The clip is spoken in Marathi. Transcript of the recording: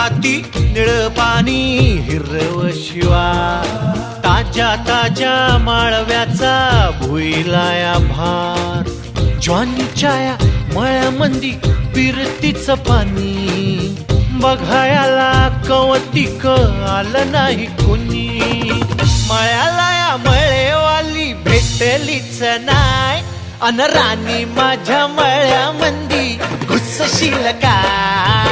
राती निळ पाणी हिरव शिवा ताज्या ताज्या माळव्याचा भुईलाया भार ज्वानीच्या या मळ्यामंदी फिरतीच पाणी बघायला कवतिक आलं नाही कोणी मळ्याला या मळेवाली भेटलीच नाय अन राणी माझ्या मळ्यामंदी घुसशील काय